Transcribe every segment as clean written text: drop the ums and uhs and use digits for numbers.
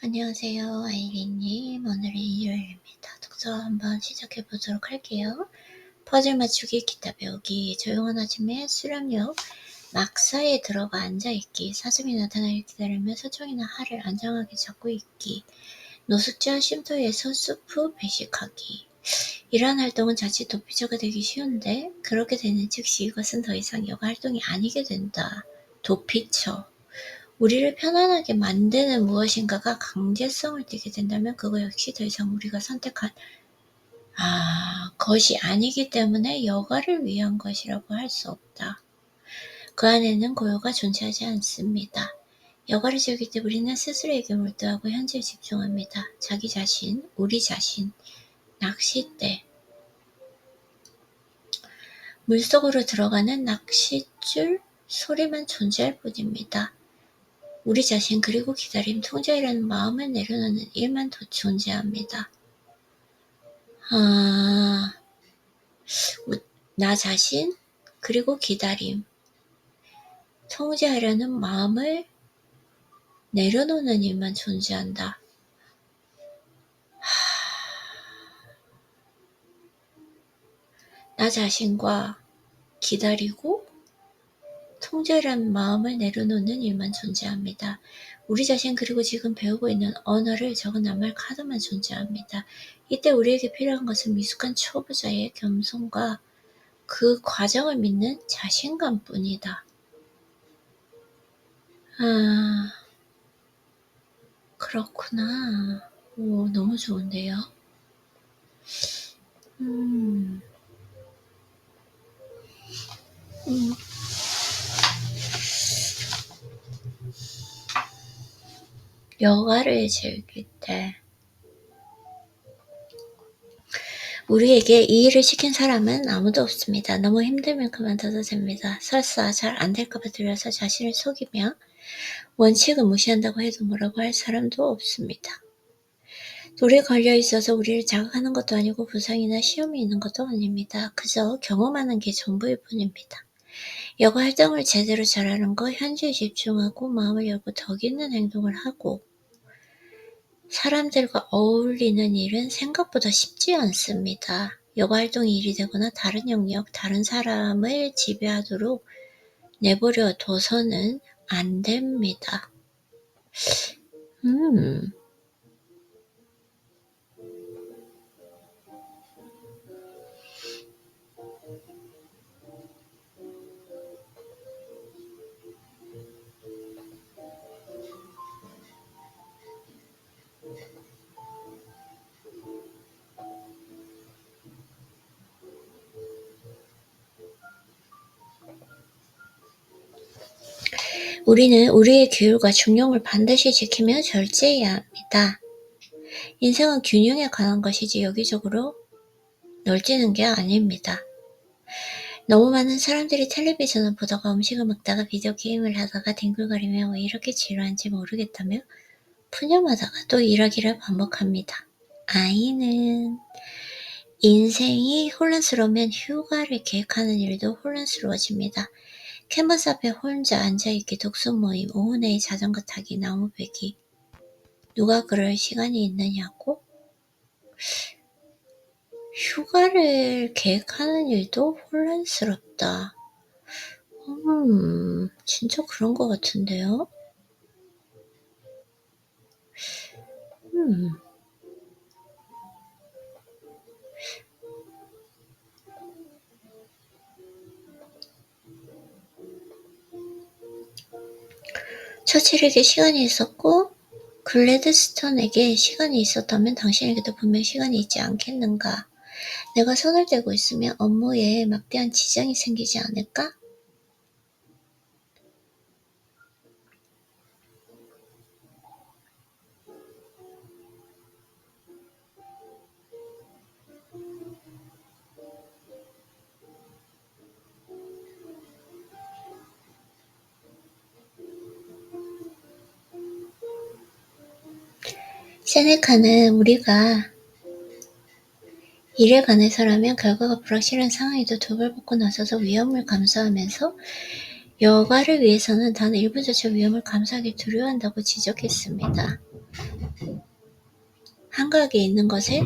안녕하세요, 아이린님. 오늘은 일요일입니다. 독서 한번 시작해 보도록 할게요. 퍼즐 맞추기, 기타 배우기, 조용한 아침에 수렴역, 막사에 들어가 앉아있기, 사슴이 나타나길 기다리며 서청이나 할을 안정하게 잡고 있기, 노숙자 쉼터에서 수프 배식하기. 이러한 활동은 자칫 도피처가 되기 쉬운데 그렇게 되는 즉시 이것은 더 이상 여가 활동이 아니게 된다. 도피처. 우리를 편안하게 만드는 무엇인가가 강제성을 띠게 된다면 그거 역시 더 이상 우리가 선택한 것이 아니기 때문에 여가를 위한 것이라고 할 수 없다. 그 안에는 고요가 존재하지 않습니다. 여가를 즐길 때 우리는 스스로에게 몰두하고 현재에 집중합니다. 자기 자신, 우리 자신, 낚싯대, 물속으로 들어가는 낚싯줄 소리만 존재할 뿐입니다. 우리 자신 그리고 기다림, 통제이라는 마음을 내려놓는 일만 더 존재합니다. 나 자신 그리고 기다림, 통제하려는 마음을 내려놓는 일만 존재한다. 나 자신과 기다리고 통제라는 마음을 내려놓는 일만 존재합니다. 우리 자신 그리고 지금 배우고 있는 언어를 적은 낱말 카드만 존재합니다. 이때 우리에게 필요한 것은 미숙한 초보자의 겸손과 그 과정을 믿는 자신감뿐이다. 그렇구나. 오, 너무 좋은데요. 여가를 즐길 때 우리에게 이 일을 시킨 사람은 아무도 없습니다. 너무 힘들면 그만둬도 됩니다. 설사 잘 안될까봐 두려워서 자신을 속이며 원칙을 무시한다고 해도 뭐라고 할 사람도 없습니다. 돌에 걸려 있어서 우리를 자극하는 것도 아니고 부상이나 시험이 있는 것도 아닙니다. 그저 경험하는 게 전부일 뿐입니다. 여가 활동을 제대로 잘하는 거, 현재에 집중하고 마음을 열고 덕 있는 행동을 하고 사람들과 어울리는 일은 생각보다 쉽지 않습니다. 여가 활동이 일이 되거나 다른 영역, 다른 사람을 지배하도록 내버려 둬서는 안 됩니다. 우리는 우리의 규율과 중용을 반드시 지키며 절제해야 합니다. 인생은 균형에 관한 것이지 여기저기로 널뛰는 게 아닙니다. 너무 많은 사람들이 텔레비전을 보다가 음식을 먹다가 비디오 게임을 하다가 뒹굴거리며 왜 이렇게 지루한지 모르겠다며 푸념하다가 또 일하기를 반복합니다. 아이는 인생이 혼란스러우면 휴가를 계획하는 일도 혼란스러워집니다. 캔버스 앞에 혼자 앉아있기, 독서 모임, 오후 내에 자전거 타기, 나무 베기. 누가 그럴 시간이 있느냐고? 휴가를 계획하는 일도 혼란스럽다. 진짜 그런 것 같은데요? 처칠에게 시간이 있었고 글래드스톤에게 시간이 있었다면 당신에게도 분명 시간이 있지 않겠는가? 내가 손을 떼고 있으면 업무에 막대한 지장이 생기지 않을까? 세네카는 우리가 일에 관해서라면 결과가 불확실한 상황에도 두 발 벗고 나서서 위험을 감수하면서 여가를 위해서는 단 일부조차 위험을 감수하기 두려워한다고 지적했습니다. 한가하게 있는 것에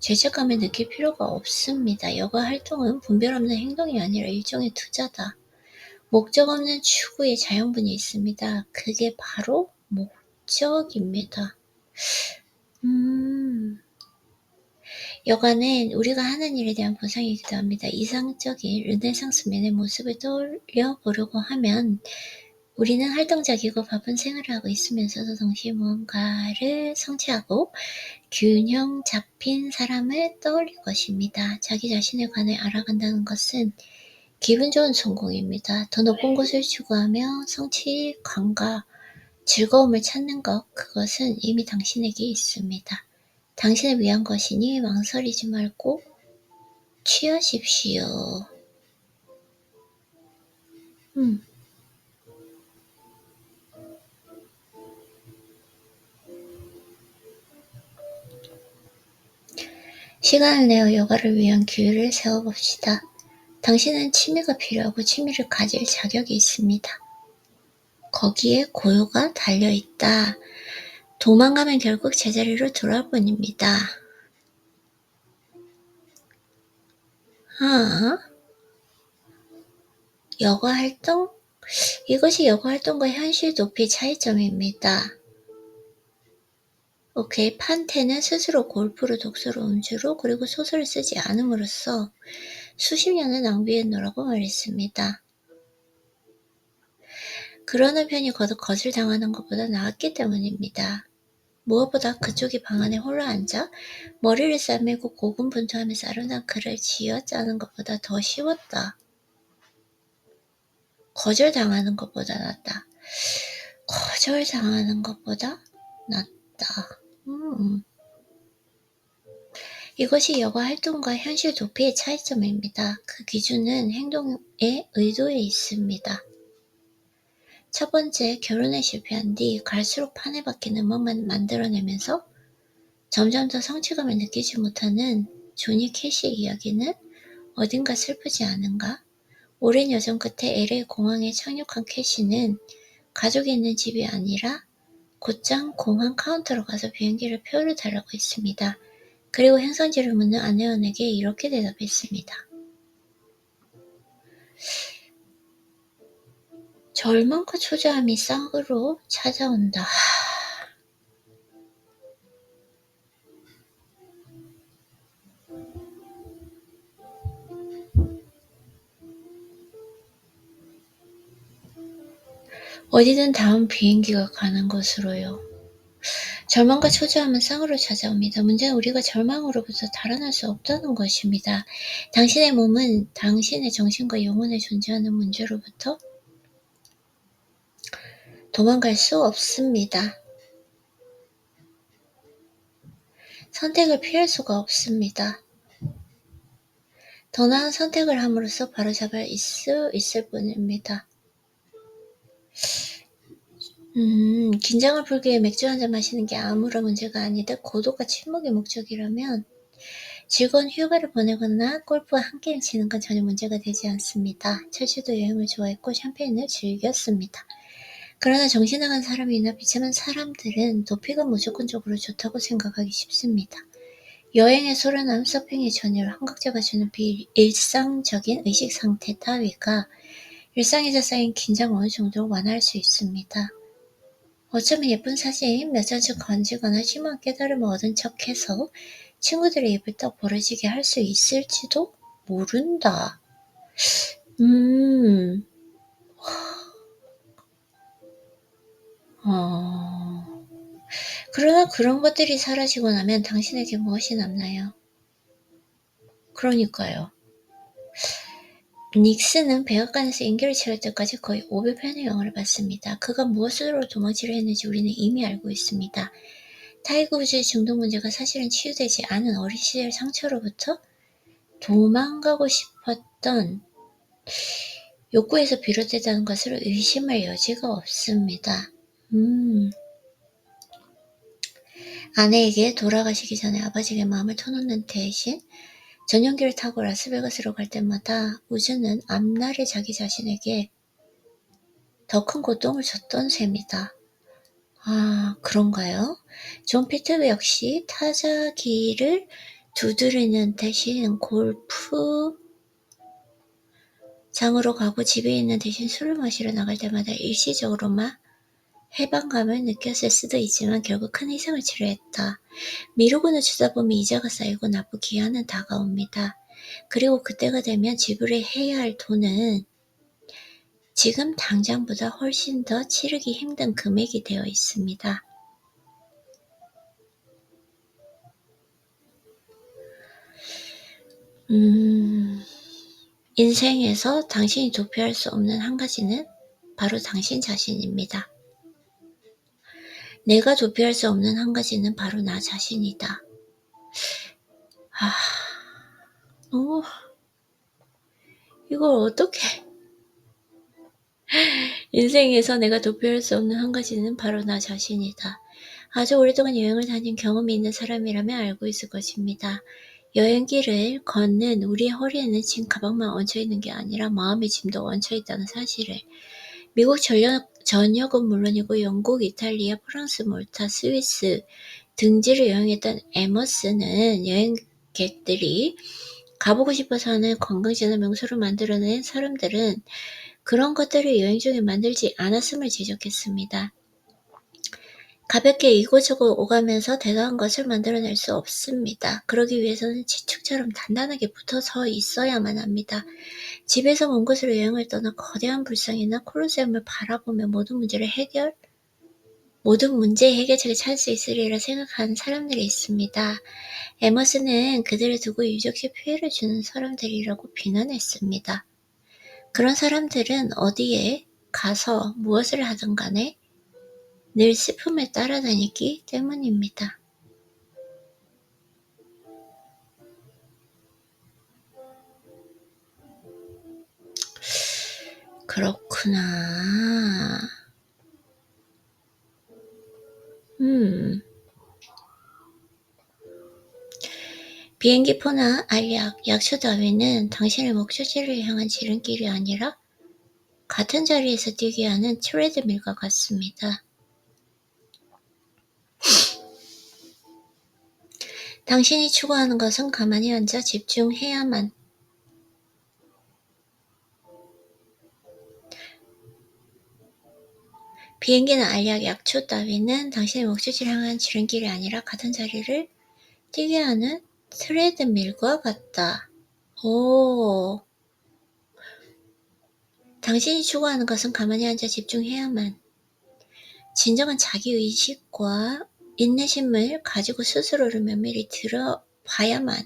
죄책감을 느낄 필요가 없습니다. 여가 활동은 분별 없는 행동이 아니라 일종의 투자다. 목적 없는 추구의 자연분이 있습니다. 그게 바로 목적입니다. 여가는 우리가 하는 일에 대한 보상이기도 합니다. 이상적인 르네상스맨의 모습을 떠올려 보려고 하면 우리는 활동적이고 바쁜 생활을 하고 있으면서도 동시에 무언가를 성취하고 균형 잡힌 사람을 떠올릴 것입니다. 자기 자신에 관해 알아간다는 것은 기분 좋은 성공입니다. 더 높은 곳을 추구하며 성취감과 즐거움을 찾는 것, 그것은 이미 당신에게 있습니다. 당신을 위한 것이니 망설이지 말고 취하십시오. 시간을 내어 여가를 위한 기회를 세워봅시다. 당신은 취미가 필요하고 취미를 가질 자격이 있습니다. 거기에 고요가 달려있다. 도망가면 결국 제자리로 돌아올 뿐입니다. 여가 활동? 이것이 여가 활동과 현실 높이의 차이점입니다. 오케이. 판테는 스스로 골프로 독서로 음주로 그리고 소설을 쓰지 않음으로써 수십 년을 낭비했노라고 말했습니다. 그러는 편이 거절당하는 것보다 나았기 때문입니다. 무엇보다 그쪽이 방 안에 홀로 앉아 머리를 싸매고 고군분투하면서 아름다운 글을 지어짜는 것보다 더 쉬웠다. 거절당하는 것보다 낫다. 거절당하는 것보다 낫다. 이것이 여가 활동과 현실 도피의 차이점입니다. 그 기준은 행동의 의도에 있습니다. 첫 번째, 결혼에 실패한 뒤 갈수록 판에 박힌 음악만 만들어내면서 점점 더 성취감을 느끼지 못하는 조니 캐시의 이야기는 어딘가 슬프지 않은가? 오랜 여정 끝에 LA 공항에 착륙한 캐시는 가족이 있는 집이 아니라 곧장 공항 카운터로 가서 비행기를 표를 달라고 했습니다. 그리고 행선지를 묻는 안내원에게 이렇게 대답했습니다. 절망과 초조함이 쌍으로 찾아온다. 어디든 다음 비행기가 가는 곳으로요. 절망과 초조함은 쌍으로 찾아옵니다. 문제는 우리가 절망으로부터 달아날 수 없다는 것입니다. 당신의 몸은 당신의 정신과 영혼에 존재하는 문제로부터 도망갈 수 없습니다. 선택을 피할 수가 없습니다. 더 나은 선택을 함으로써 바로잡을 수 있을 뿐입니다. 긴장을 풀기 위해 맥주 한잔 마시는 게 아무런 문제가 아니듯 고독과 침묵이 목적이라면 즐거운 휴가를 보내거나 골프와 한 게임 치는 건 전혀 문제가 되지 않습니다. 철수도 여행을 좋아했고 샴페인을 즐겼습니다. 그러나 정신 나간 사람이나 비참한 사람들은 도피가 무조건적으로 좋다고 생각하기 쉽습니다. 여행의 소란함, 서핑의 전율, 환각제가 주는 비일상적인 의식 상태 따위가 일상에서 쌓인 긴장을 어느 정도 완화할 수 있습니다. 어쩌면 예쁜 사진 몇 장씩 건지거나 심한 깨달음을 얻은 척해서 친구들의 입을 떡 벌어지게 할 수 있을지도 모른다. 그러나 그런 것들이 사라지고 나면 당신에게 무엇이 남나요? 그러니까요. 닉슨은 백악관에서 임기를 채울 때까지 거의 500편의 영화를 봤습니다. 그가 무엇으로 도망치려 했는지 우리는 이미 알고 있습니다. 타이거 우즈의 중독 문제가 사실은 치유되지 않은 어린 시절 상처로부터 도망가고 싶었던 욕구에서 비롯됐다는 것을 의심할 여지가 없습니다. 아내에게 돌아가시기 전에 아버지에게 마음을 터놓는 대신 전용기를 타고 라스베가스로 갈 때마다 우즈는 앞날의 자기 자신에게 더 큰 고통을 줬던 셈이다. 아, 그런가요? 존 피터 역시 타자기를 두드리는 대신 골프 장으로 가고 집에 있는 대신 술을 마시러 나갈 때마다 일시적으로만 해방감을 느꼈을 수도 있지만 결국 큰 희생을 치르했다. 미루고 늦추다 보면 이자가 쌓이고 납부 기한은 다가옵니다. 그리고 그때가 되면 지불해야 할 돈은 지금 당장보다 훨씬 더 치르기 힘든 금액이 되어 있습니다. 인생에서 당신이 도피할 수 없는 한 가지는 바로 당신 자신입니다. 내가 도피할 수 없는 한 가지는 바로 나 자신이다. 이걸 어떻게 인생에서 내가 도피할 수 없는 한 가지는 바로 나 자신이다. 아주 오랫동안 여행을 다닌 경험이 있는 사람이라면 알고 있을 것입니다. 여행길을 걷는 우리의 허리에는 짐 가방만 얹혀있는 게 아니라 마음의 짐도 얹혀있다는 사실을. 미국 전역은 물론이고 영국, 이탈리아, 프랑스, 몰타, 스위스 등지를 여행했던 에머스는 여행객들이 가보고 싶어서 하는 관광지나 명소를 만들어낸 사람들은 그런 것들을 여행 중에 만들지 않았음을 지적했습니다. 가볍게 이곳저곳 오가면서 대단한 것을 만들어낼 수 없습니다. 그러기 위해서는 지축처럼 단단하게 붙어서 있어야만 합니다. 집에서 먼 곳으로 여행을 떠나 거대한 불상이나 콜로세움을 바라보며 모든 문제의 해결책을 찾을 수 있으리라 생각하는 사람들이 있습니다. 에머스는 그들을 두고 유적시 피해를 주는 사람들이라고 비난했습니다. 그런 사람들은 어디에 가서 무엇을 하든 간에 늘 슬픔을 따라다니기 때문입니다. 그렇구나. 비행기표나 알약, 약초 따위는 당신의 목적지를 향한 지름길이 아니라 같은 자리에서 뛰게 하는 트레드밀과 같습니다. 당신이 추구하는 것은 가만히 앉아 집중해야만 비행기나 알약, 약초 따위는 당신의 목적지를 향한 지름길이 아니라 같은 자리를 뛰게 하는 트레드밀과 같다. 오. 당신이 추구하는 것은 가만히 앉아 집중해야만 진정한 자기의식과 인내심을 가지고 스스로를 면밀히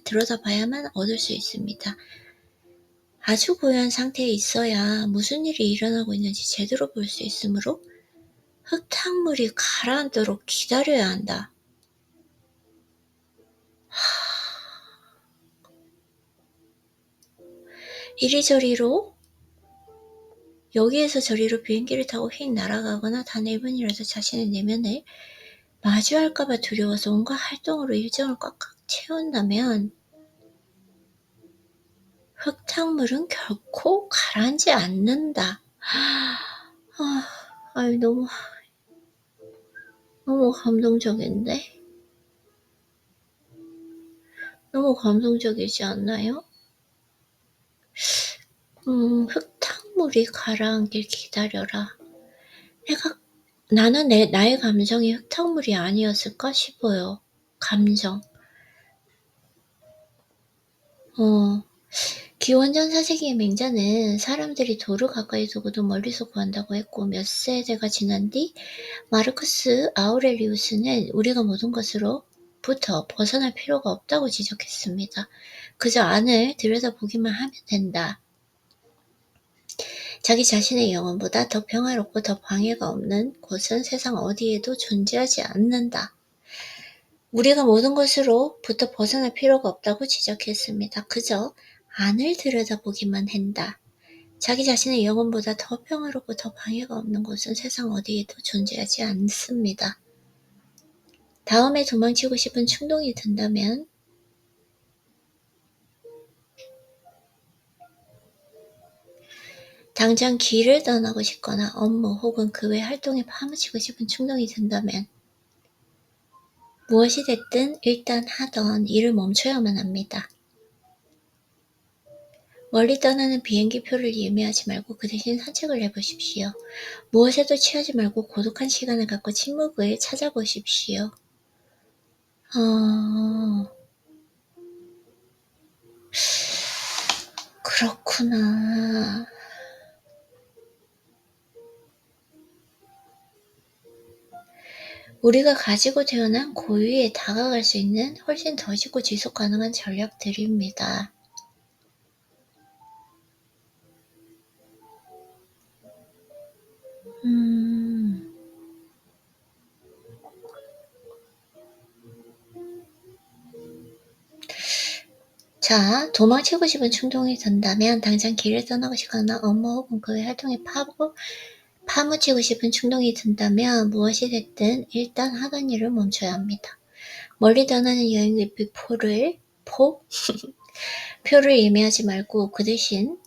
들여다봐야만 얻을 수 있습니다. 아주 고요한 상태에 있어야 무슨 일이 일어나고 있는지 제대로 볼 수 있으므로 흙탕물이 가라앉도록 기다려야 한다. 이리저리로 여기에서 저리로 비행기를 타고 휙 날아가거나 단 1분이라도 자신의 내면을 마주할까봐 두려워서 온갖 활동으로 일정을 꽉꽉 채운다면 흙탕물은 결코 가라앉지 않는다. 너무 감동적인데? 너무 감동적이지 않나요? 흙탕물이 가라앉길 기다려라. 나는 나의 감정이 흙탕물이 아니었을까 싶어요. 감정. 기원전 4세기의 맹자는 사람들이 돌을 가까이 두고도 멀리서 구한다고 했고 몇 세대가 지난 뒤 마르쿠스 아우렐리우스는 우리가 모든 것으로부터 벗어날 필요가 없다고 지적했습니다. 그저 안을 들여다보기만 하면 된다. 자기 자신의 영혼보다 더 평화롭고 더 방해가 없는 곳은 세상 어디에도 존재하지 않는다. 우리가 모든 것으로부터 벗어날 필요가 없다고 지적했습니다. 그저 안을 들여다보기만 한다. 자기 자신의 영혼보다 더 평화롭고 더 방해가 없는 곳은 세상 어디에도 존재하지 않습니다. 다음에 도망치고 싶은 충동이 든다면 당장 길을 떠나고 싶거나 업무 혹은 그 외 활동에 파묻히고 싶은 충동이 든다면 무엇이 됐든 일단 하던 일을 멈춰야만 합니다. 멀리 떠나는 비행기 표를 예매하지 말고 그 대신 산책을 해보십시오. 무엇에도 취하지 말고 고독한 시간을 갖고 침묵을 찾아보십시오. 그렇구나. 우리가 가지고 태어난 고유에 다가갈 수 있는 훨씬 더 쉽고 지속 가능한 전략들입니다. 자, 도망치고 싶은 충동이 든다면 당장 길을 떠나시거나 업무 혹은 그 활동에 파묻히고 싶은 충동이 든다면 무엇이 됐든 일단 하던 일을 멈춰야 합니다. 멀리 떠나는 여행비 표를 예매하지 말고 그 대신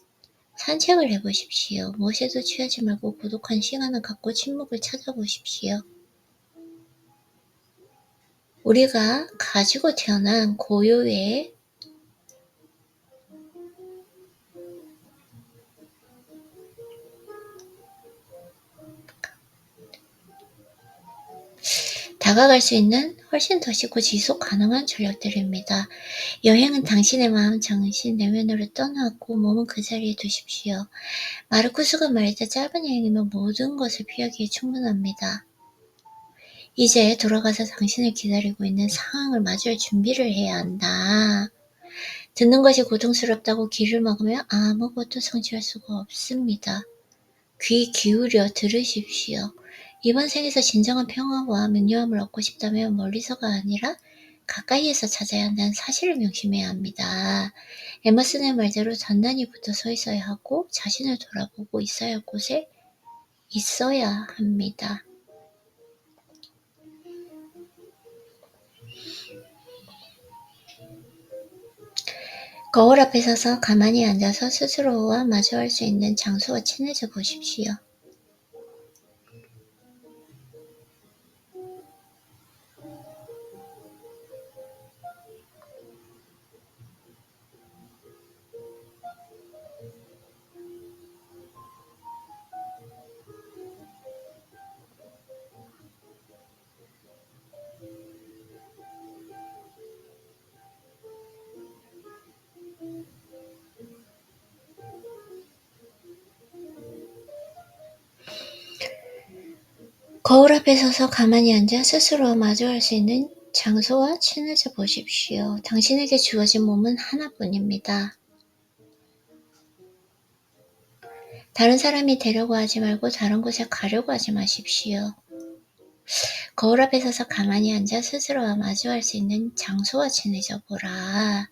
산책을 해보십시오. 무엇에도 취하지 말고 고독한 시간을 갖고 침묵을 찾아보십시오. 우리가 가지고 태어난 고유의 다가갈 수 있는 훨씬 더 쉽고 지속 가능한 전략들입니다. 여행은 당신의 마음, 정신, 내면으로 떠나고 몸은 그 자리에 두십시오. 마르쿠스가 말했듯 짧은 여행이면 모든 것을 피하기에 충분합니다. 이제 돌아가서 당신을 기다리고 있는 상황을 맞이할 준비를 해야 한다. 듣는 것이 고통스럽다고 귀를 막으면 아무것도 성취할 수가 없습니다. 귀 기울여 들으십시오. 이번 생에서 진정한 평화와 명료함을 얻고 싶다면 멀리서가 아니라 가까이에서 찾아야 한다는 사실을 명심해야 합니다. 에머슨의 말대로 단단히 붙어 서 있어야 하고 자신을 돌아보고 있어야 할 곳에 있어야 합니다. 거울 앞에 서서 가만히 앉아서 스스로와 마주할 수 있는 장소와 친해져 보십시오. 거울 앞에 서서 가만히 앉아 스스로와 마주할 수 있는 장소와 친해져 보십시오. 당신에게 주어진 몸은 하나뿐입니다. 다른 사람이 되려고 하지 말고 다른 곳에 가려고 하지 마십시오. 거울 앞에 서서 가만히 앉아 스스로와 마주할 수 있는 장소와 친해져 보라.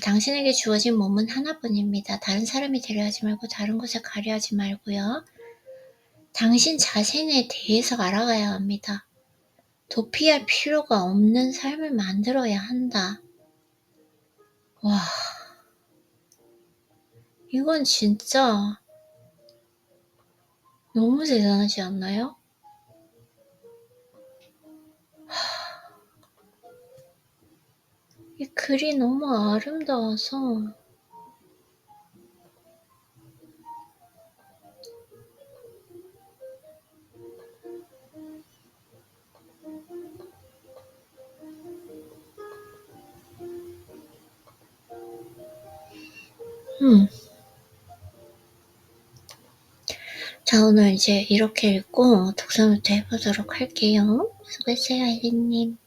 당신에게 주어진 몸은 하나뿐입니다. 다른 사람이 되려 하지 말고 다른 곳에 가려 하지 말고요. 당신 자신에 대해서 알아가야 합니다. 도피할 필요가 없는 삶을 만들어야 한다. 와, 이건 진짜 너무 대단하지 않나요? 이 글이 너무 아름다워서 자, 오늘 이제 이렇게 읽고 독서노트 해보도록 할게요. 수고했어요, 아이린님.